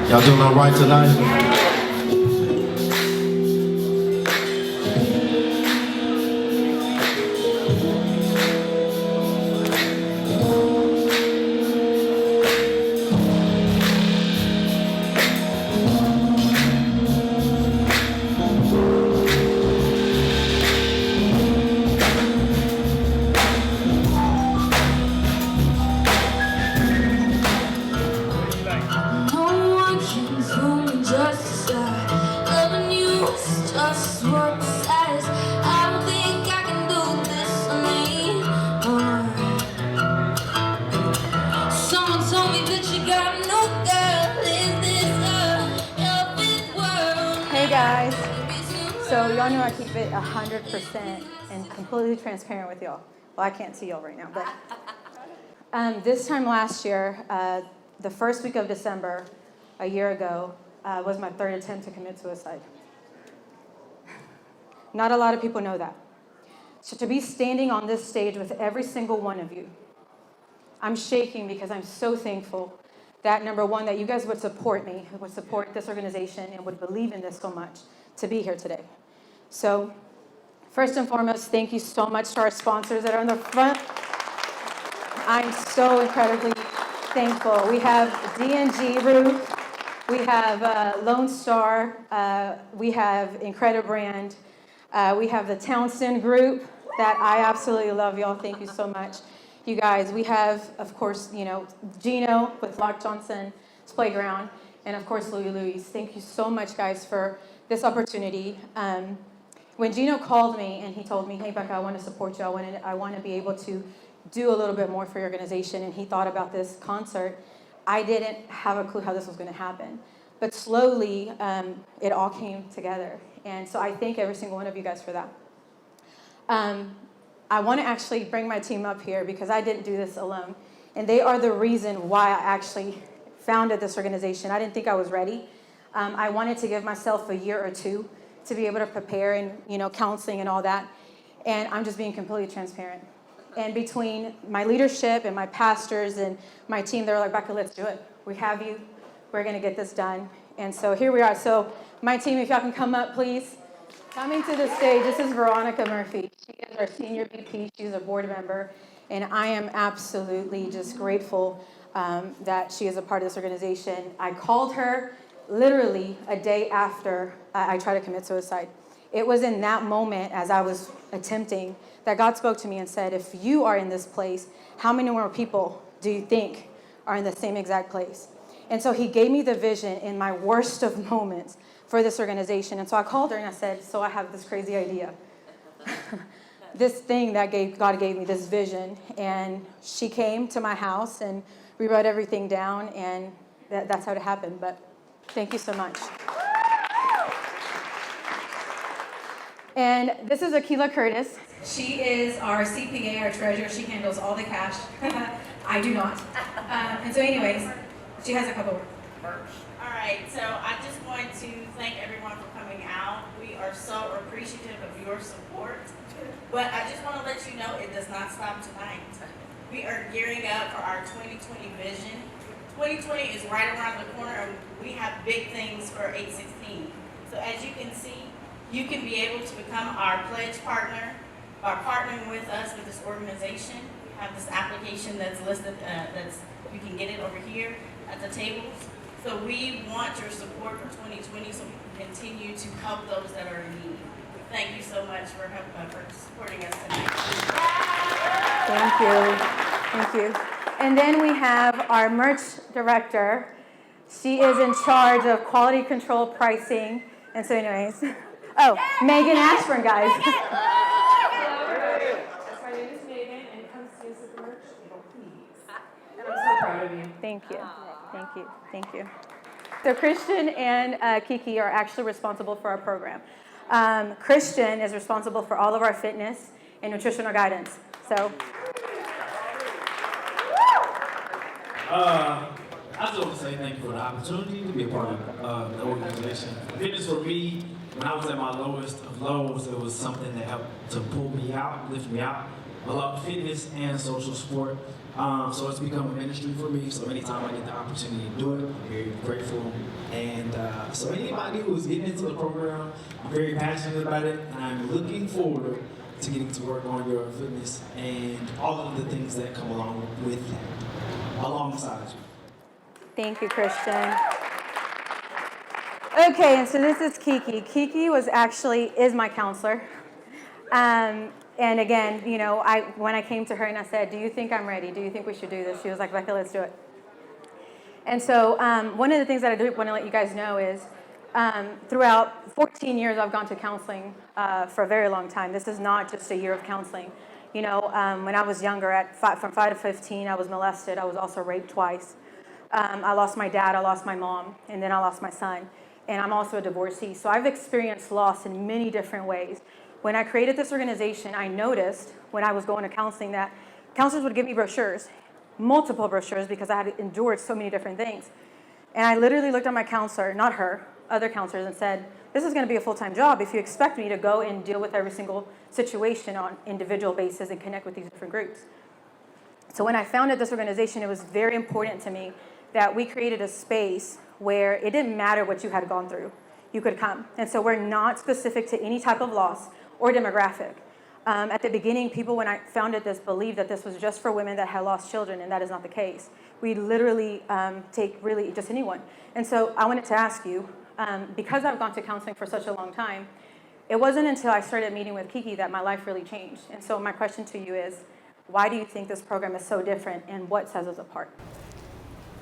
Y'all doing all right tonight? Hey guys, so y'all know I keep it 100% and completely transparent with y'all. Well, I can't see y'all right now, but this time last year, the first week of December, a year ago, was my third attempt to commit suicide. Not a lot of people know that. So to be standing on this stage with every single one of you, I'm shaking because I'm so thankful that, number one, that you guys would support me, would support this organization, and would believe in this so much to be here today. So first and foremost, thank you so much to our sponsors that are in the front. I'm so incredibly thankful. We have D&G Roof, we have Lone Star, we have Incredibrand, we have the Townsend Group that I absolutely love, y'all. Thank you so much. You guys, we have, of course, Gino with Lock Johnson's Playground, and of course, Louis. Thank you so much, guys, for this opportunity. When Gino called me and he told me, hey, Becca, I want to support you. I want to be able to do a little bit more for your organization, and he thought about this concert, I didn't have a clue how this was going to happen. But slowly, it all came together. And so I thank every single one of you guys for that. I want to actually bring my team up here because I didn't do this alone. And they are the reason why I actually founded this organization. I didn't think I was ready. I wanted to give myself a year or two to be able to prepare and, counseling and all that. And I'm just being completely transparent. And between my leadership and my pastors and my team, they're like, Becca, let's do it. We have you. We're going to get this done. And so here we are. So my team, if y'all can come up, please. Coming to the stage, this is Veronica Murphy. She is our senior VP. She's a board member. And I am absolutely just grateful that she is a part of this organization. I called her literally a day after I tried to commit suicide. It was in that moment, as I was attempting, that God spoke to me and said, if you are in this place, how many more people do you think are in the same exact place? And so he gave me the vision in my worst of moments for this organization. And so I called her and I said, so I have this crazy idea. This thing that God gave me, this vision. And she came to my house and we wrote everything down, and that's how it happened. But thank you so much. And this is Akila Curtis. She is our CPA, our treasurer. She handles all the cash. I do not. And so anyways, she has a couple words. All right, so I just want to thank everyone for coming out. We are so appreciative of your support. But I just want to let you know it does not stop tonight. We are gearing up for our 2020 vision. 2020 is right around the corner, and we have big things for 816. So as you can see, you can be able to become our pledge partner by partnering with us with this organization. We have this application that's listed, you can get it over here at the tables. So we want your support for 2020 so we can continue to help those that are in need. Thank you so much for supporting us tonight. Thank you. Thank you. And then we have our merch director. She is in charge of quality control pricing. And so anyways, Megan Ashburn, guys. My name is Megan, and come see us at the merch table, please. And I'm so proud of you. Thank you. Thank you. Thank you. So Christian and Kiki are actually responsible for our program. Christian is responsible for all of our fitness and nutritional guidance. So. I just want to say thank you for the opportunity to be a part of the organization. Fitness for me, when I was at my lowest of lows, it was something that helped to pull me out, lift me out. I love fitness and social sport. So it's become a ministry for me. So anytime I get the opportunity to do it, I'm very grateful. And so anybody who's getting into the program, I'm very passionate about it, and I'm looking forward to getting to work on your fitness and all of the things that come along with that, alongside you. Thank you, Christian. Okay, and so this is Kiki. Kiki is my counselor. And again, you know, when I came to her and I said, do you think I'm ready? Do you think we should do this? She was like, Becca, let's do it. And so one of the things that I do want to let you guys know is throughout 14 years, I've gone to counseling for a very long time. This is not just a year of counseling. You know, when I was younger, from 5 to 15, I was molested. I was also raped twice. I lost my dad, I lost my mom, and then I lost my son. And I'm also a divorcee. So I've experienced loss in many different ways. When I created this organization, I noticed when I was going to counseling that counselors would give me brochures, multiple brochures, because I had endured so many different things. And I literally looked at my counselor, not her, other counselors, and said, this is going to be a full-time job if you expect me to go and deal with every single situation on individual basis and connect with these different groups. So when I founded this organization, it was very important to me that we created a space where it didn't matter what you had gone through. You could come. And so we're not specific to any type of loss or demographic. At the beginning, people, when I founded this, believed that this was just for women that had lost children, and that is not the case. We literally take really just anyone. And so I wanted to ask you, because I've gone to counseling for such a long time, it wasn't until I started meeting with Kiki that my life really changed. And so my question to you is, why do you think this program is so different, and what sets us apart?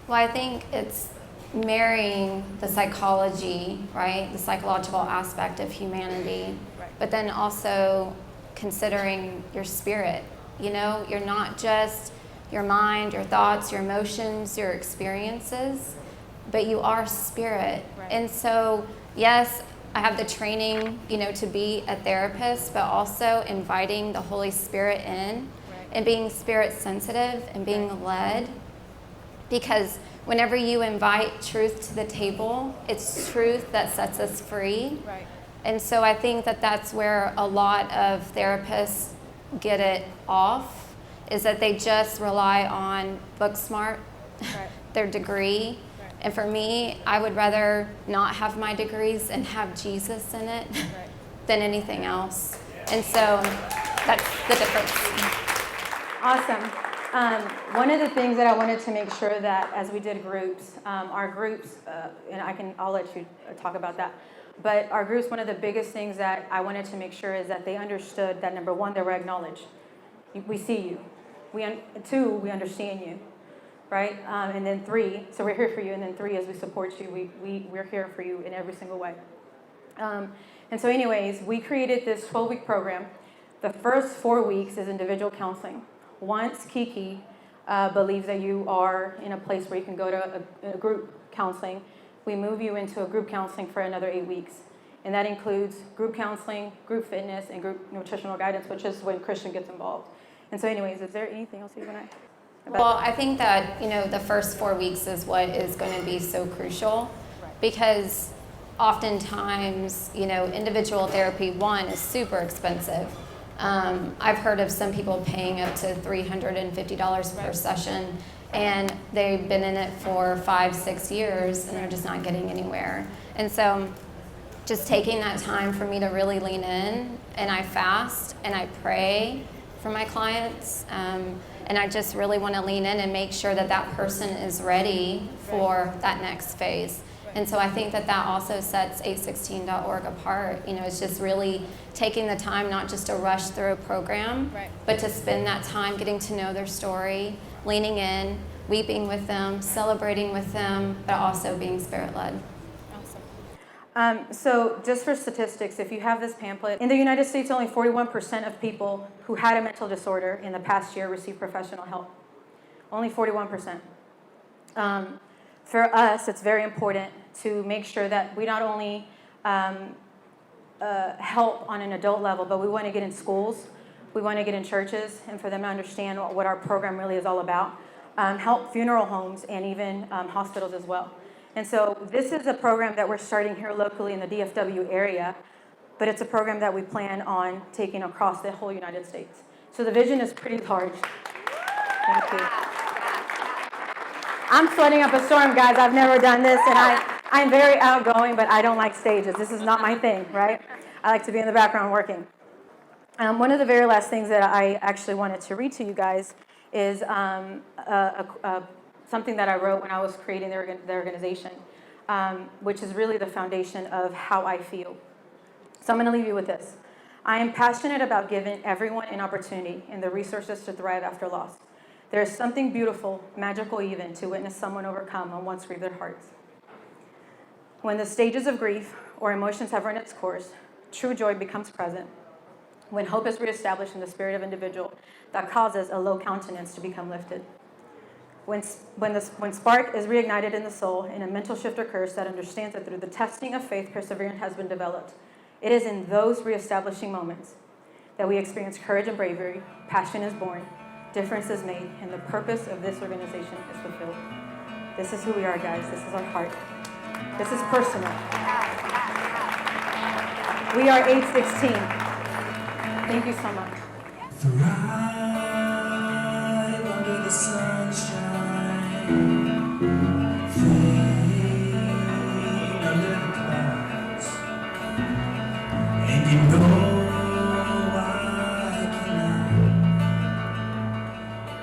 Well, I think it's marrying the psychology, right? The psychological aspect of humanity, Right. but then also considering your spirit. You know, you're not just your mind, your thoughts, your emotions, your experiences, but you are spirit. Right. And so, yes, I have the training, you know, to be a therapist, but also inviting the Holy Spirit in and being spirit sensitive and being led. Because whenever you invite truth to the table, it's truth that sets us free. Right. And so I think that that's where a lot of therapists get it off, is that they just rely on book smart, Right. their degree. Right. And for me, I would rather not have my degrees and have Jesus in it Right. than anything else. And so that's the difference. Awesome. One of the things that I wanted to make sure that as we did groups, our groups, and I'll let you talk about that, but our groups, one of the biggest things that I wanted to make sure is that they understood that, number one, they were acknowledged. We see you. Two, we understand you, right? And then three, so we're here for you. And then three, as we support you, we're here for you in every single way. And so anyways, we created this 12-week program. The first 4 weeks is individual counseling. Once Kiki believes that you are in a place where you can go to a group counseling, we move you into a group counseling for another 8 weeks. And that includes group counseling, group fitness, and group nutritional guidance, which is when Christian gets involved. And so anyways, is there anything else you want to? Well, I think that, you know, the first 4 weeks is what is going to be so crucial, because oftentimes, you know, individual therapy, one, is super expensive. I've heard of some people paying up to $350 per session, and they've been in it for 5-6 years, and they're just not getting anywhere. And so just taking that time for me to really lean in, and I fast and I pray for my clients, and I just really want to lean in and make sure that that person is ready for that next phase. And so I think that that also sets 816.org apart. You know, it's just really taking the time not just to rush through a program, but to spend that time getting to know their story, leaning in, weeping with them, celebrating with them, but also being spirit-led. So just for statistics, if you have this pamphlet, in the United States, only 41% of people who had a mental disorder in the past year received professional help. Only 41%. For us, it's very important to make sure that we not only help on an adult level, but we want to get in schools, we want to get in churches, and for them to understand what our program really is all about. Help funeral homes and even hospitals as well. And so this is a program that we're starting here locally in the DFW area, but it's a program that we plan on taking across the whole United States. So the vision is pretty large. Thank you. I'm floating up a storm, guys. I've never done this, and I'm very outgoing, but I don't like stages. This is not my thing, right? I like to be in the background working. One of the very last things that I actually wanted to read to you guys is something that I wrote when I was creating the organization, which is really the foundation of how I feel. So I'm going to leave you with this. I am passionate about giving everyone an opportunity and the resources to thrive after loss. There is something beautiful, magical even, to witness someone overcome and once grieve their hearts. When the stages of grief or emotions have run its course, true joy becomes present. When hope is reestablished in the spirit of individual, that causes a low countenance to become lifted. When spark is reignited in the soul and a mental shift occurs that understands that through the testing of faith, perseverance has been developed. It is in those reestablishing moments that we experience courage and bravery, passion is born, difference is made, and the purpose of this organization is fulfilled. This is who we are, guys. This is our heart. This is personal. We are 816. Thank you so much. Thrive under the sunshine, fade under the clouds, and you know I cannot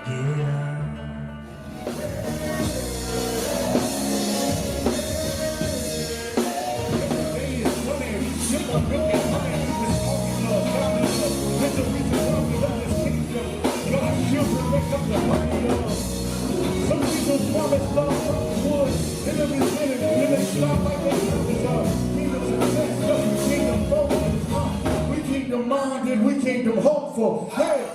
get out. Some people promise love from the wood, and then we win it, and then they stop like they purpose are. Kingdom success, kingdom focus, we kingdom minded, we kingdom hopeful. Hey!